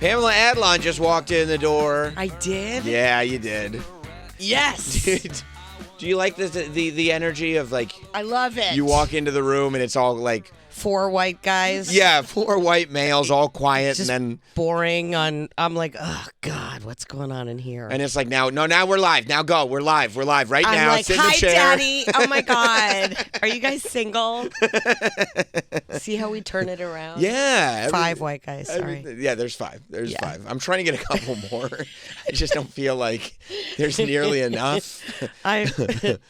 Pamela Adlon just walked in the door. I did? Yeah, you did. Yes. Dude, do you like the energy of like... I love it. You walk into the room and it's all like... 4 white guys. Yeah, 4 white males, all quiet, Just and then... boring on... I'm like, oh, God, what's going on in here? And it's like, now we're live. Now go. We're live right I'm now. like, Sit in the hi, chair. Daddy. Oh, my God. Are you guys single? See how we turn it around? Yeah. 5 white guys, sorry. Yeah, there's 5. There's 5. I'm trying to get a couple more. I just don't feel like there's nearly enough.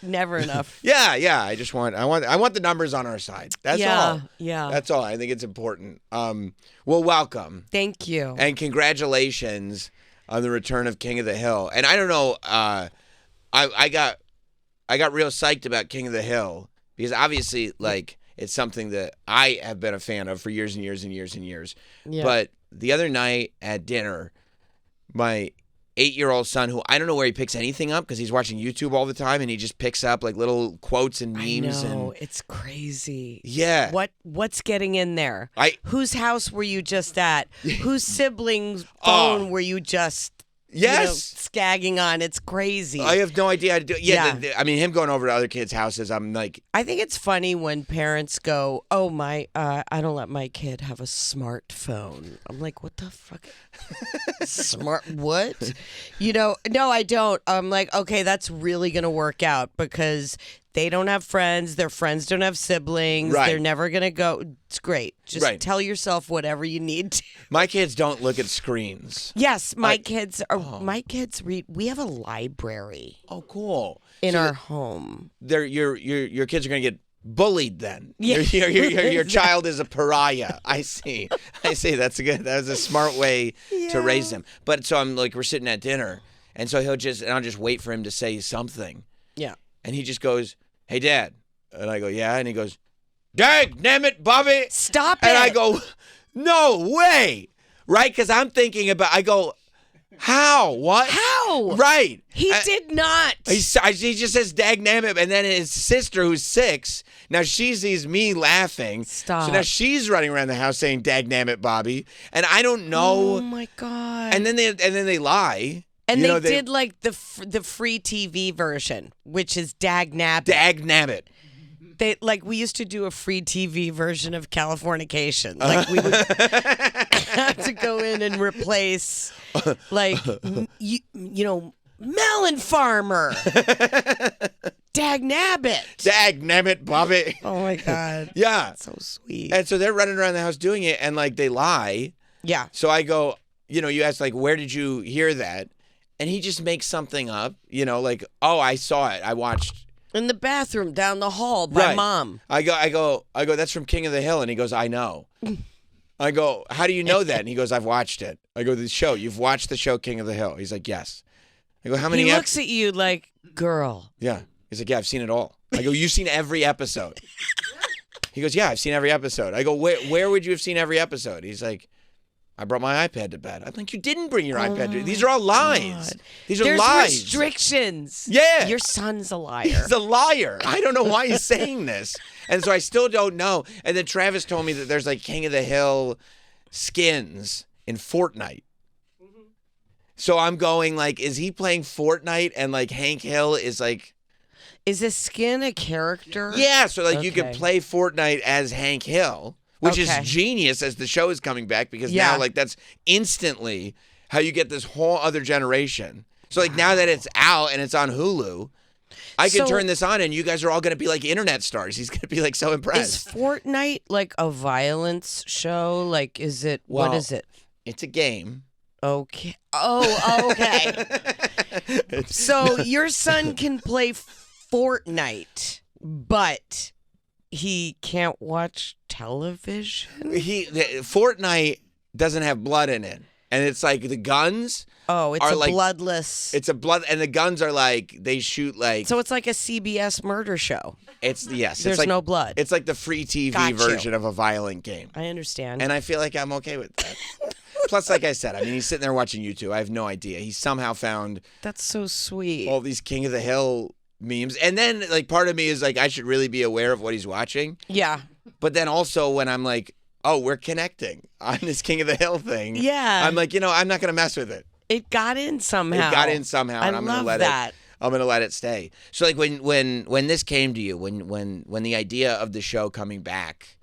Never enough. Yeah. I want the numbers on our side. That's all. Yeah. That's all. I think it's important. Well, welcome. Thank you. And congratulations on the return of King of the Hill. And I don't know, I got real psyched about King of the Hill because obviously, like, it's something that I have been a fan of for years and years and years and years. Yeah. But the other night at dinner, my 8-year-old son, who I don't know where he picks anything up because he's watching YouTube all the time, and he just picks up like little quotes and memes. I know, and it's crazy. Yeah. What's getting in there? Whose house were you just at? Whose sibling's phone were you just skagging on? It's crazy. I have no idea how to do it. Yeah. I mean, him going over to other kids' houses, I'm like... I think it's funny when parents go, oh, I don't let my kid have a smartphone. I'm like, what the fuck? Smart what? No, I don't. I'm like, okay, that's really going to work out because they don't have friends. Their friends don't have siblings. Right. They're never going to go. It's great. Just tell yourself whatever you need to. My kids don't look at screens. Yes, my kids read. We have a library. Oh, cool. In our home. Your kids are going to get bullied then. Yeah. Your child is a pariah. I see. That's that was a smart way to raise them. But so I'm like, we're sitting at dinner, and so I'll just wait for him to say something. Yeah. And he just goes, "Hey, Dad," and I go, "Yeah," and he goes, "Dag, damn it, Bobby, stop it!" And I go, "No way!" Right? Because I'm thinking about. I go, "How? What? How? Right? He did not. He just says "dag, damn it," and then his sister, who's 6, now she sees me laughing. Stop. So now she's running around the house saying "dag, damn it, Bobby," and I don't know. Oh my God! And then they lie. And they did like the free TV version, which is Dag Nabbit. Dag Nabbit. We used to do a free TV version of Californication. Like we would have to go in and replace, like Melon Farmer, Dag Nabbit. Dag Nabbit, Bobby. Oh my God. Yeah. That's so sweet. And so they're running around the house doing it, and like they lie. Yeah. So I go, you ask like, where did you hear that? And he just makes something up, like, oh, I saw it. I watched. In the bathroom down the hall by Mom. I go, that's from King of the Hill. And he goes, I know. I go, how do you know that? And he goes, I've watched it. I go, the show. You've watched the show King of the Hill? He's like, yes. I go, how many? He looks at you like, girl. Yeah. He's like, yeah, I've seen it all. I go, you've seen every episode. He goes, yeah, I've seen every episode. I go, where would you have seen every episode? He's like, I brought my iPad to bed. I'm like, you didn't bring your iPad. These are all lies. God. These are There's lies. Restrictions. Yeah. Your son's a liar. He's a liar. I don't know why he's saying this. And so I still don't know. And then Travis told me that there's like King of the Hill skins in Fortnite. Mm-hmm. So I'm going like, is he playing Fortnite and like Hank Hill is like... Is a skin a character? Yeah. So like you could play Fortnite as Hank Hill. Which is genius as the show is coming back because now like that's instantly how you get this whole other generation. So like now that it's out and it's on Hulu, I can turn this on and you guys are all going to be like internet stars. He's going to be like so impressed. Is Fortnite like a violence show? Like is it, what is it? It's a game. Okay. Oh, okay. So your son can play Fortnite, but... he can't watch television? Fortnite doesn't have blood in it. And it's like the guns. Oh, it's bloodless. It's a blood, and the guns are like, they shoot like. So it's like a CBS murder show. There's like, no blood. It's like the free TV version of a violent game. I understand. And I feel like I'm okay with that. Plus, like I said, I mean, he's sitting there watching YouTube. I have no idea. He somehow found. That's so sweet. All these King of the Hill memes. And then like part of me is like, I should really be aware of what he's watching. Yeah. But then also when I'm like, oh, we're connecting on this King of the Hill thing. Yeah. I'm like, I'm not going to mess with it. It got in somehow. And I'm going to let that. I'm going to let it stay. So like when this came to you, when the idea of the show coming back,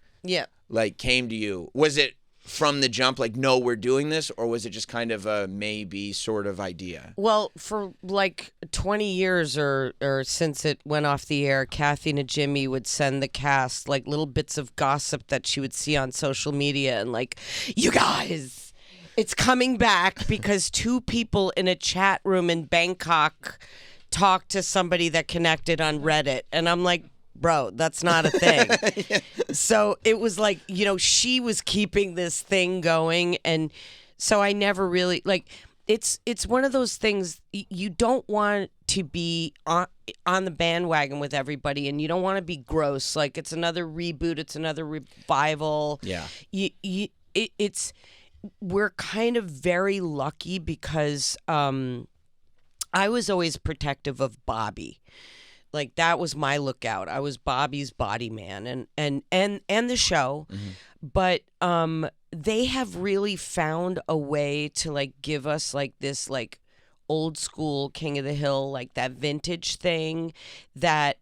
like came to you, was it from the jump like, no, we're doing this, or was it just kind of a maybe sort of idea? Well, for like 20 years or since it went off the air, Kathy Najimy would send the cast like little bits of gossip that she would see on social media and like, you guys, it's coming back because 2 people in a chat room in Bangkok talked to somebody that connected on Reddit. And I'm like, bro, that's not a thing. Yeah. So it was like, she was keeping this thing going. And so I never really, like, it's one of those things you don't want to be on the bandwagon with everybody, and you don't want to be gross. Like, it's another reboot. It's another revival. Yeah. We're kind of very lucky because I was always protective of Bobby. Like, that was my lookout. I was Bobby's body man and the show. Mm-hmm. But they have really found a way to like give us like this like old school King of the Hill, like that vintage thing that's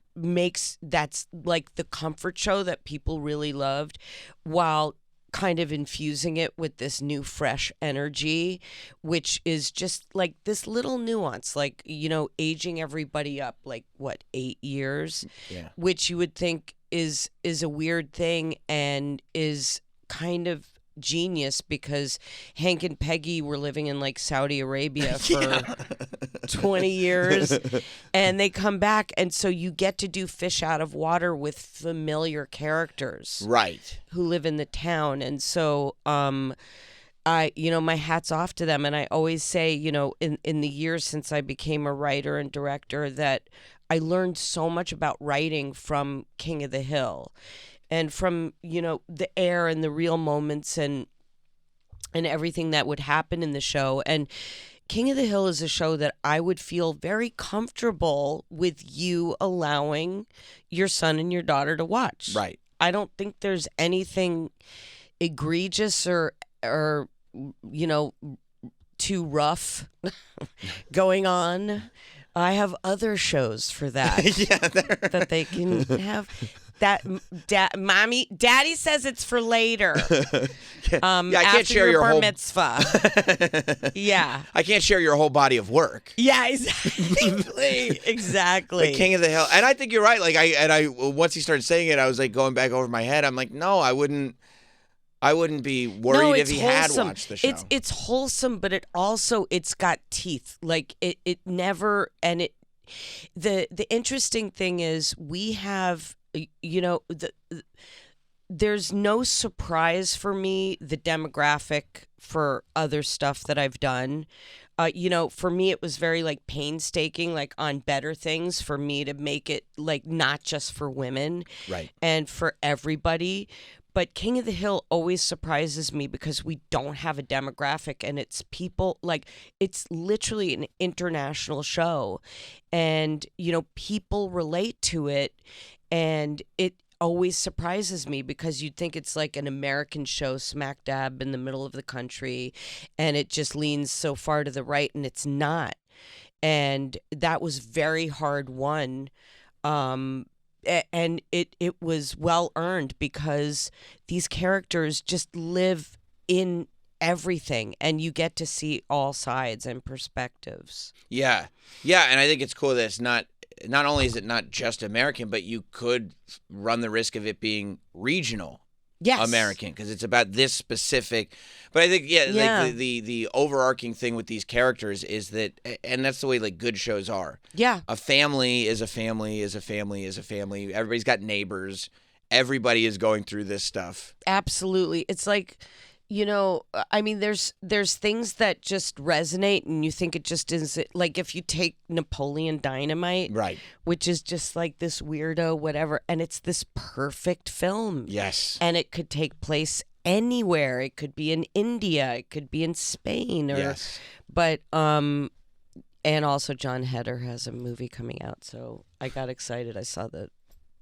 like the comfort show that people really loved, while kind of infusing it with this new fresh energy, which is just like this little nuance, like, aging everybody up like 8 years, which you would think is a weird thing and is kind of genius, because Hank and Peggy were living in like Saudi Arabia for 20 years and they come back, and so you get to do fish out of water with familiar characters, right, who live in the town. And so I my hat's off to them. And I always say, in the years since I became a writer and director, that I learned so much about writing from King of the Hill. And from, the air and the real moments and everything that would happen in the show. And King of the Hill is a show that I would feel very comfortable with you allowing your son and your daughter to watch. Right. I don't think there's anything egregious or too rough going on. I have other shows for that. That they can have. That Daddy says it's for later. I can't share your bar whole mitzvah. Yeah, I can't share your whole body of work. Yeah, exactly. The King of the Hill, and I think you're right. Like I once he started saying it, I was like going back over my head. I'm like, no, I wouldn't be worried if he had watched the show. It's wholesome, but it's got teeth. Like it never, and it. The interesting thing is we have. There's no surprise for me, the demographic for other stuff that I've done. For me, it was very like painstaking, like on Better Things, for me to make it like not just for women, right, and for everybody. But King of the Hill always surprises me because we don't have a demographic, and it's people like, it's literally an international show, and people relate to it. And it always surprises me because you'd think it's like an American show smack dab in the middle of the country, and it just leans so far to the right, and it's not. And that was very hard won. And it was well earned because these characters just live in everything, and you get to see all sides and perspectives. Yeah. And I think it's cool that it's not only is it not just American, but you could run the risk of it being regional. Yes. American, because it's about this specific. But I think, like the overarching thing with these characters is that, and that's the way like good shows are. Yeah. A family is a family is a family is a family. Everybody's got neighbors. Everybody is going through this stuff. Absolutely. It's like, I mean, there's things that just resonate, and you think it just is, like if you take Napoleon Dynamite, right, which is just like this weirdo whatever, and it's this perfect film. Yes. And it could take place anywhere. It could be in India, it could be in Spain, yes. But and also John Heder has a movie coming out, so I got excited. I saw the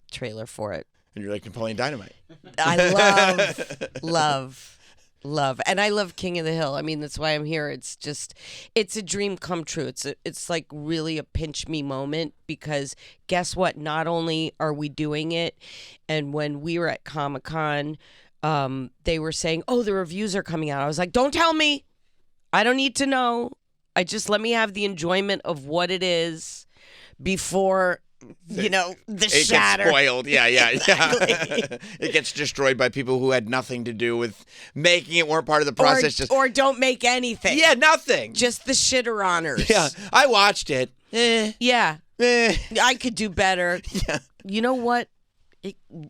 trailer for it. And you're like Napoleon Dynamite. I love. And I love King of the Hill. I mean, that's why I'm here. It's a dream come true. It's like really a pinch me moment because guess what? Not only are we doing it, and when we were at Comic-Con, they were saying, oh, the reviews are coming out. I was like, don't tell me. I don't need to know. Let me have the enjoyment of what it is before... the shatter. Gets spoiled. Yeah. It gets destroyed by people who had nothing to do with making it, weren't part of the process. Or don't make anything. Yeah, nothing. Just the shitter-honors. Yeah, I watched it. Yeah. I could do better. Yeah. You know what?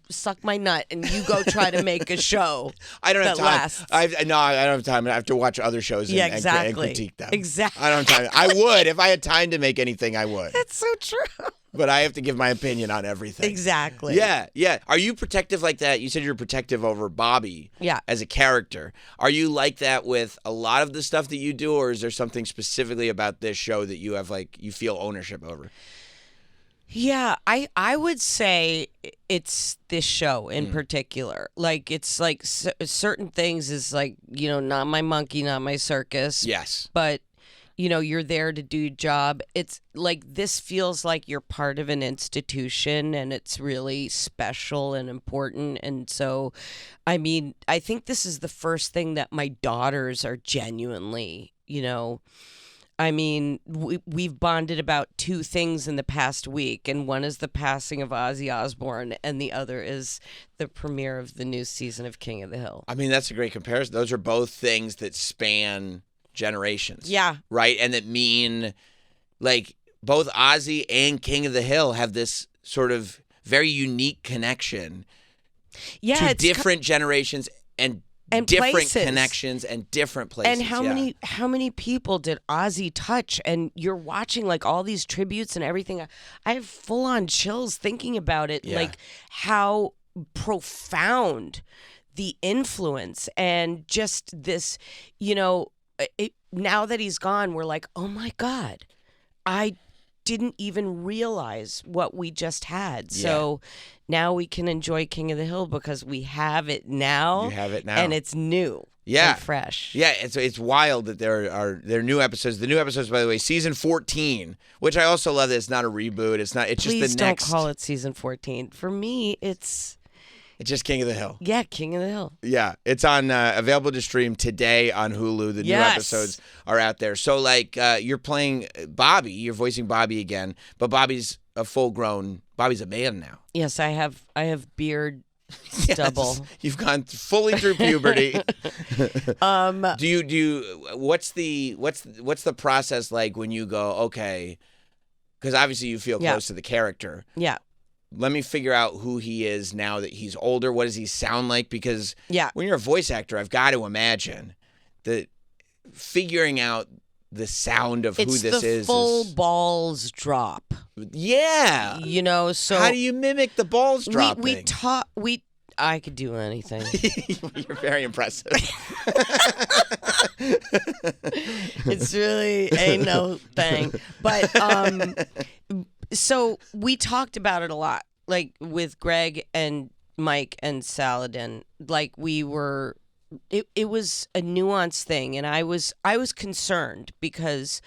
Suck my nut and you go try to make a show. I don't have time. Lasts. I don't have time. I have to watch other shows and critique them. Exactly. I don't have time. I would. If I had time to make anything, I would. That's so true. But I have to give my opinion on everything. Exactly. Yeah. Are you protective like that? You said you're protective over Bobby as a character. Are you like that with a lot of the stuff that you do, or is there something specifically about this show that you have you feel ownership over? Yeah, I would say it's this show in particular. Like, it's like certain things is like, not my monkey, not my circus. Yes. But, you're there to do your job. It's like this feels like you're part of an institution and it's really special and important. And so, I mean, I think this is the first thing that my daughters are genuinely, I mean, we've bonded about two things in the past week, and one is the passing of Ozzy Osbourne, and the other is the premiere of the new season of King of the Hill. I mean, that's a great comparison. Those are both things that span generations. Yeah. Right? And that mean, both Ozzy and King of the Hill have this sort of very unique connection to different generations and different places. Connections and different places. And how many people did Ozzy touch? And you're watching all these tributes and everything. I have full on chills thinking about it. Yeah. How profound the influence and just this, now that he's gone, we're like, oh my God, I didn't even realize what we just had. Yeah. So now we can enjoy King of the Hill because we have it now. You have it now. And it's new. Yeah. And fresh. Yeah, it's wild that there are new episodes. The new episodes, by the way, season 14, which I also love that it's not a reboot. It's just the next. Please don't call it season 14. For me, it's just King of the Hill. Yeah, King of the Hill. Yeah, it's on available to stream today on Hulu. The new episodes are out there. So you're playing Bobby, you're voicing Bobby again, but Bobby's a man now. Yes, I have beard stubble. Yes, you've gone fully through puberty. Do you what's the process like when you go, okay, because obviously you feel close to the character. Yeah. Let me figure out who he is now that he's older. What does he sound like? Because when you're a voice actor, I've got to imagine that figuring out the sound of who this is. It's the full balls drop. Yeah. So how do you mimik the balls drop thing? I could do anything. You're very impressive. It's really ain't no thing. But so we talked about it a lot, with Greg and Mike and Saladin. It was a nuanced thing, and I was concerned because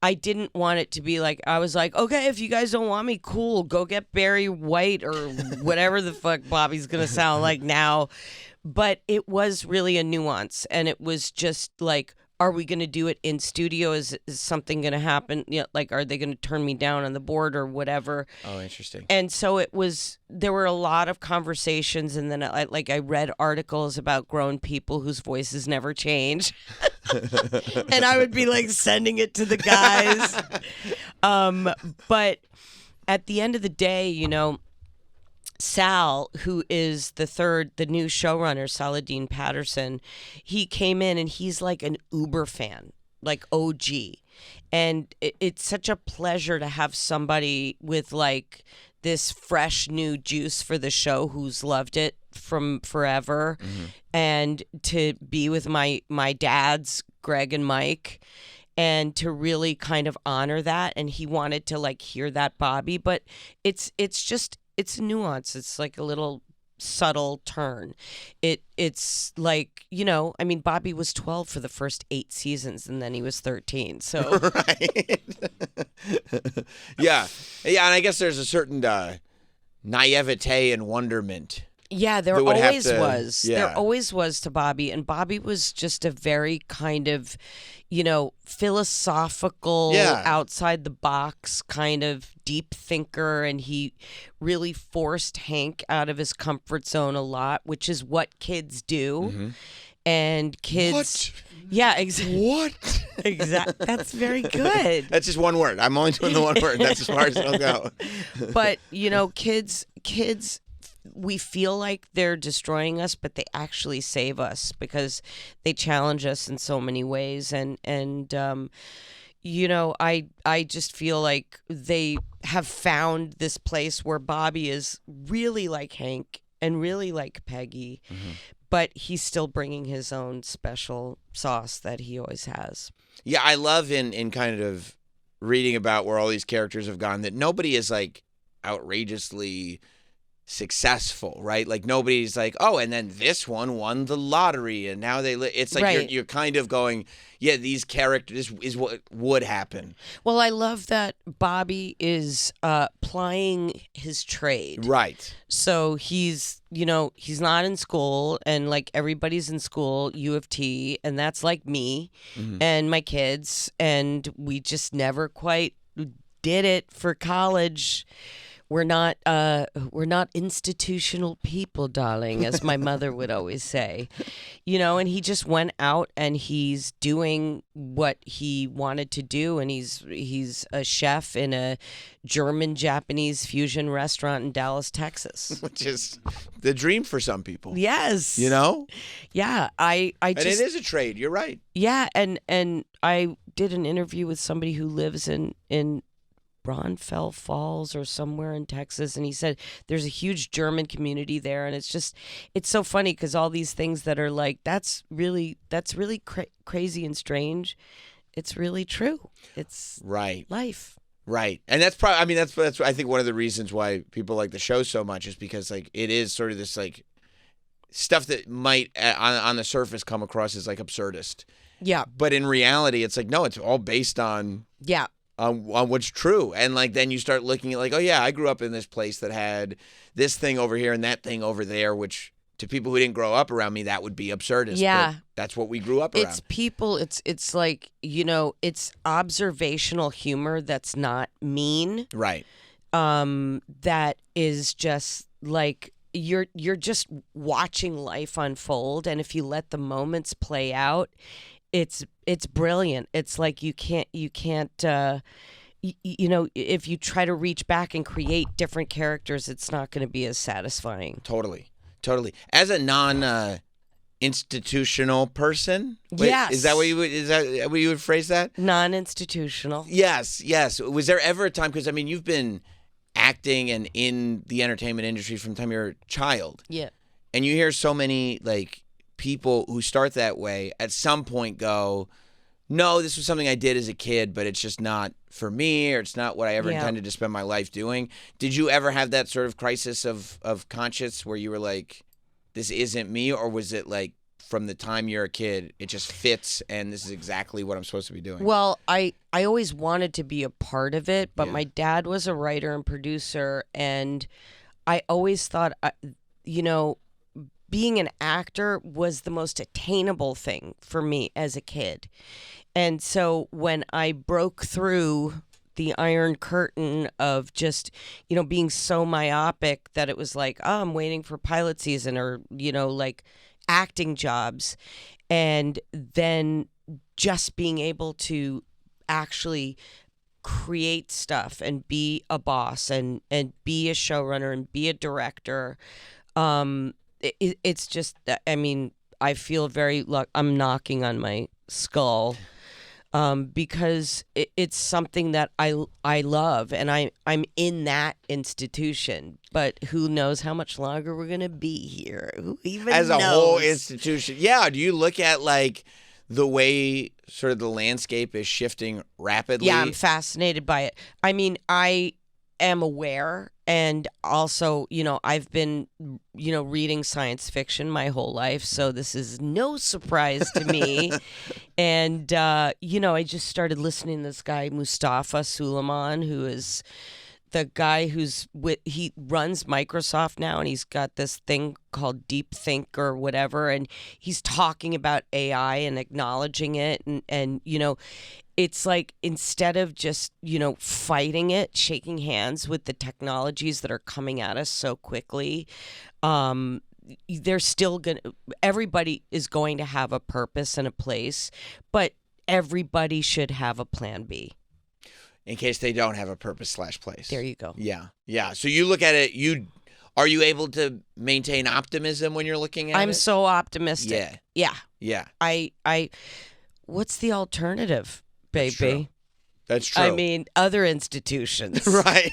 I didn't want it to be I was like, okay, if you guys don't want me, cool, go get Barry White or whatever the fuck Bobby's gonna sound like now. But it was really a nuance, and it was just are we going to do it in studio? Is something going to happen? Are they going to turn me down on the board or whatever? Oh, interesting. And so there were a lot of conversations, and then I read articles about grown people whose voices never change. And I would be sending it to the guys. But at the end of the day, Sal, who is the new showrunner, Saladin Patterson, he came in and he's an Uber fan, OG. And it's such a pleasure to have somebody with this fresh new juice for the show who's loved it from forever. Mm-hmm. And to be with my dads, Greg and Mike, and to really kind of honor that. And he wanted to hear that Bobby, but it's nuance. It's a little subtle turn. It's like, I mean, Bobby was 12 for the first 8 seasons, and then he was 13. So right. yeah, and I guess there's a certain naivete and wonderment. Yeah, there always was. Yeah. There always was to Bobby, and Bobby was just a very kind of, philosophical, outside the box kind of deep thinker, and he really forced Hank out of his comfort zone a lot, which is what kids do. Mm-hmm. And kids, What? Exactly. That's very good. That's just one word. I'm only doing the one word. That's as far as it'll go. But kids. We feel like they're destroying us, but they actually save us because they challenge us in so many ways. And I just feel like they have found this place where Bobby is really like Hank and really like Peggy, but he's still bringing his own special sauce that he always has. Yeah, I love in kind of reading about where all these characters have gone that nobody is like outrageously successful, right? Like nobody's like, oh, and then this one won the lottery, and now it's like you're kind of going, yeah, these characters is what would happen. Well, I love that Bobby is plying his trade, right? So he's not in school, and like everybody's in school, U of T, and that's like me and my kids, and we just never quite did it for college. We're not institutional people, darling, as my mother would always say. And he just went out and he's doing what he wanted to do, and he's a chef in a German-Japanese fusion restaurant in Dallas, Texas. Which is the dream for some people. Yes. Yeah, I just, and it is a trade, you're right. Yeah, and I did an interview with somebody who lives in Braunfels Falls or somewhere in Texas, and he said there's a huge German community there, and it's so funny because all these things that are like that's really crazy and strange, it's really true. It's life. Right. And that's probably, I mean, that's I think one of the reasons why people like the show so much is because like it is sort of this like stuff that might on the surface come across as like absurdist. Yeah. But in reality, it's like, no, it's all based on on what's true. And like then you start looking at like, oh yeah, I grew up in this place that had this thing over here and that thing over there, which to people who didn't grow up around me, that would be absurdist. Yeah. But that's what we grew up around. It's people, it's like, it's observational humor that's not mean. Right. That is just like you're just watching life unfold, and if you let the moments play out, it's brilliant. It's like you can't if you try to reach back and create different characters, it's not going to be as satisfying. Totally. As a non-institutional person, yes, is that what you would phrase that? Non-institutional. Yes. Was there ever a time? Because I mean, you've been acting and in the entertainment industry from the time you're a child. Yeah. And you hear so many like people who start that way at some point go, no, this was something I did as a kid, but it's just not for me, or it's not what I ever intended to spend my life doing. Did you ever have that sort of crisis of conscience where you were like, this isn't me? Or was it like from the time you're a kid, it just fits and this is exactly what I'm supposed to be doing? Well, I always wanted to be a part of it, but my dad was a writer and producer, and I always thought, being an actor was the most attainable thing for me as a kid. And so when I broke through the Iron Curtain of just, being so myopic that it was like, oh, I'm waiting for pilot season or, like acting jobs. And then just being able to actually create stuff and be a boss and be a showrunner and be a director. It's just, I mean, I feel very I'm knocking on my skull because it's something that I love, and I'm in that institution. But who knows how much longer we're gonna be here? Who even as knows? A whole institution? Yeah. Do you look at like the way sort of the landscape is shifting rapidly? Yeah, I'm fascinated by it. I mean, I am aware, and also, I've been, reading science fiction my whole life, so this is no surprise to me. And, I just started listening to this guy, Mustafa Suleiman, who is the guy he runs Microsoft now, and he's got this thing called Deep Think or whatever, and he's talking about AI and acknowledging it, and it's like, instead of just, fighting it, shaking hands with the technologies that are coming at us so quickly, everybody is going to have a purpose and a place, but everybody should have a plan B. In case they don't have a purpose/place. There you go. Yeah. Yeah. So you look at it, are you able to maintain optimism when you're looking at it? I'm so optimistic. Yeah. Yeah. I what's the alternative, baby? That's true. I mean, other institutions. Right.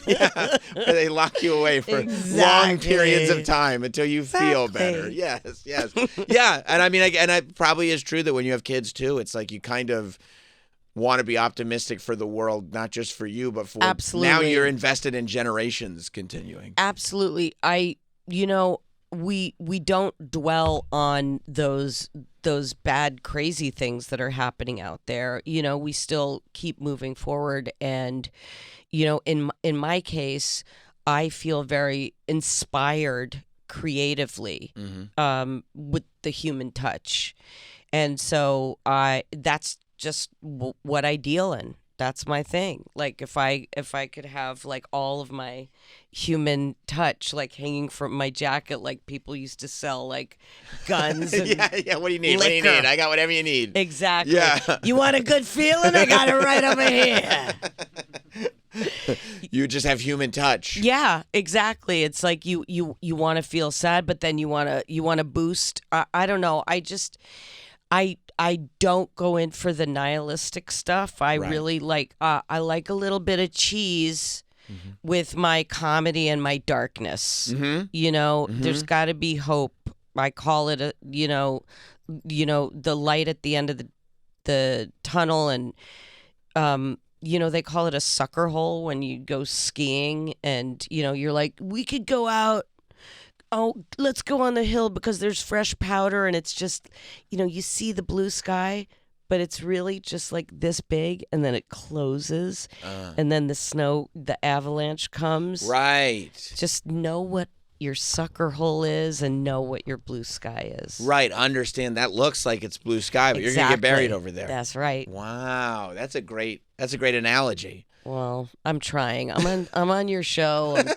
Yeah. Where they lock you away for long periods of time until you feel better. Yes. Yeah. And I mean, and it probably is true that when you have kids too, it's like you kind of want to be optimistic for the world, not just for you, but for now you're invested in generations continuing. Absolutely. We don't dwell on those bad, crazy things that are happening out there. We still keep moving forward. And, in my case, I feel very inspired creatively with the human touch. And so that's just what I deal in. That's my thing. Like, if I could have like all of my human touch like hanging from my jacket, like people used to sell like guns and yeah. What do you need? liquor. What do you need? I got whatever you need. Exactly. Yeah. You want a good feeling? I got it right over here. You just have human touch. Yeah, exactly. It's like you want to feel sad, but then you want to boost. I don't know. I don't go in for the nihilistic stuff. I really like I like a little bit of cheese with my comedy and my darkness. There's got to be hope. I call it the light at the end of the tunnel, and they call it a sucker hole when you go skiing, and you're like, we could go out. Oh, let's go on the hill because there's fresh powder, and it's just, you see the blue sky, but it's really just like this big, and then it closes, and then the avalanche comes. Right. Just know what your sucker hole is and know what your blue sky is. Right. Understand that looks like it's blue sky, but you're going to get buried over there. That's right. Wow. That's a great analogy. Well, I'm trying. I'm on your show. I'm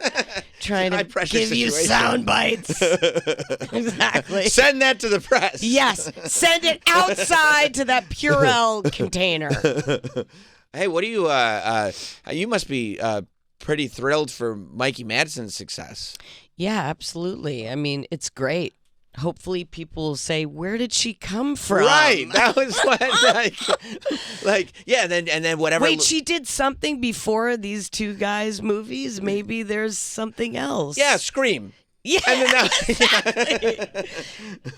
trying to give you situation. sound bites. Exactly. Send that to the press. Yes. Send it outside to that Purell container. Hey, what do you you must be pretty thrilled for Mikey Madsen's success. Yeah, absolutely. I mean, it's great. Hopefully people will say, where did she come from? Right. That was what, yeah, and then whatever. Wait, she did something before these two guys' movies? Maybe there's something else. Yeah, Scream. Yeah. And then Exactly.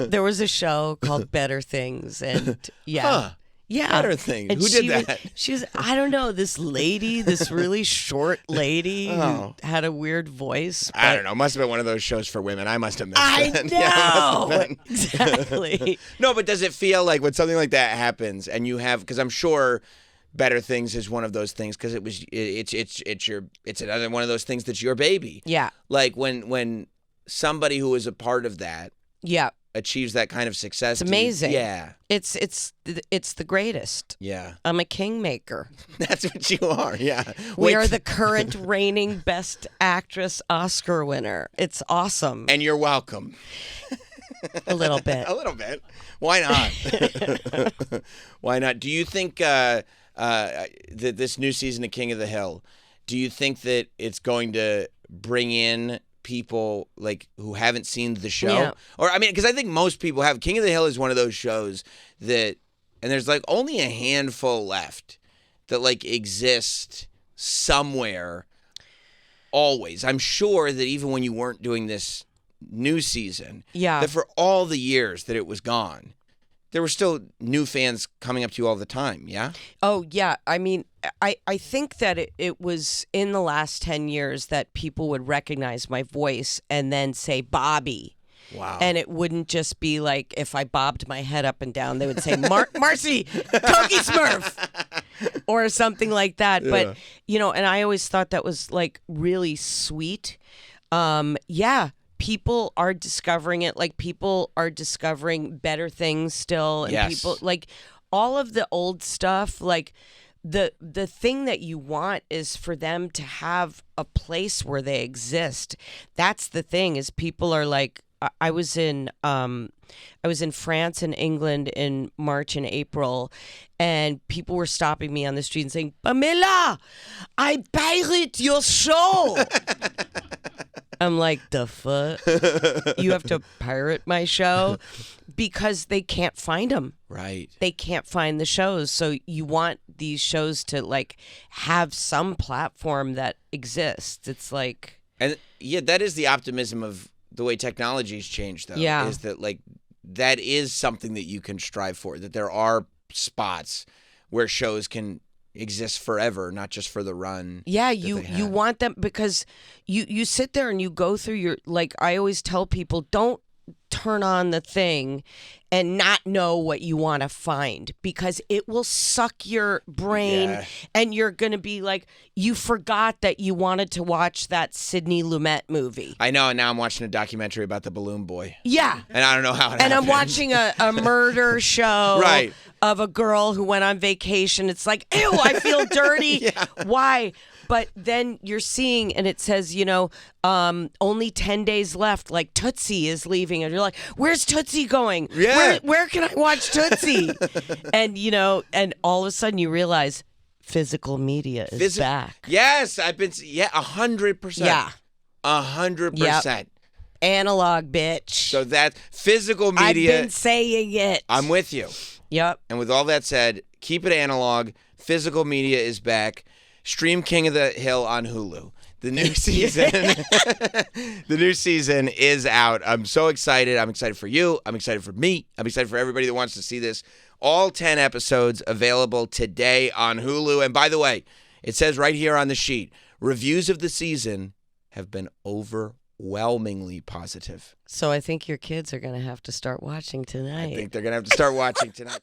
There was a show called Better Things, and yeah. Yeah. Better Things. And who did that? She was, I don't know, this lady, this really short lady who had a weird voice. I don't know. Must have been one of those shows for women. I must have missed I it. know. Yeah, exactly. No, but does it feel like when something like that happens and you have, because I'm sure Better Things is one of those things, because it's another one of those things that's your baby. Yeah. Like when somebody who is a part of that achieves that kind of success. It's amazing. Yeah. It's the greatest. Yeah. I'm a kingmaker. That's what you are. Yeah. We are the current reigning Best Actress Oscar winner. It's awesome. And you're welcome. A little bit. A little bit. Why not? Why not? Do you think that this new season of King of the Hill, do you think that it's going to bring in people like who haven't seen the show? Yeah. Or I mean, because I think most people have. King of the Hill is one of those shows that, and there's like only a handful left that like exist somewhere always. I'm sure that even when you weren't doing this new season, that for all the years that it was gone, there were still new fans coming up to you all the time, yeah? Oh, yeah. I mean, I think that it was in the last 10 years that people would recognize my voice and then say, Bobby. Wow. And it wouldn't just be like if I bobbed my head up and down, they would say, Marcy, Cokie Smurf, or something like that. Yeah. But, and I always thought that was like really sweet. Yeah. People are discovering it. Like, people are discovering better things still. And yes. people, like, all of the old stuff, like, the thing that you want is for them to have a place where they exist. That's the thing, is people are like, I was in France and England in March and April, and people were stopping me on the street and saying, Pamela, I pirate your show. I'm like, the fuck? You have to pirate my show? Because they can't find them. Right. They can't find the shows. So you want these shows to, like, have some platform that exists. It's like... And, yeah, that is the optimism of the way technology's changed, though. Yeah. Is that, like, that is something that you can strive for, that there are spots where shows can exist forever, not just for the run. Yeah, you want them, because you sit there and you go through your, like, I always tell people, don't turn on the thing and not know what you want to find, because it will suck your brain, and you're going to be like, you forgot that you wanted to watch that Sidney Lumet movie. I know, and now I'm watching a documentary about the balloon boy. Yeah. And I don't know how it And happened. I'm watching a murder show right. of a girl who went on vacation. It's like, ew, I feel dirty. Yeah. Why? But then you're seeing, and it says, only 10 days left, like Tootsie is leaving. And you're like, where's Tootsie going? Yeah. Where can I watch Tootsie? And, and all of a sudden you realize physical media is back. Yes, 100%. Yeah. 100%. Yep. Analog, bitch. So that physical media. I've been saying it. I'm with you. Yep. And with all that said, keep it analog. Physical media is back. Stream King of the Hill on Hulu. The new season, the new season is out. I'm so excited. I'm excited for you. I'm excited for me. I'm excited for everybody that wants to see this. All 10 episodes available today on Hulu. And by the way, it says right here on the sheet, reviews of the season have been overwhelmingly positive. So I think your kids are going to have to start watching tonight. I think they're going to have to start watching tonight.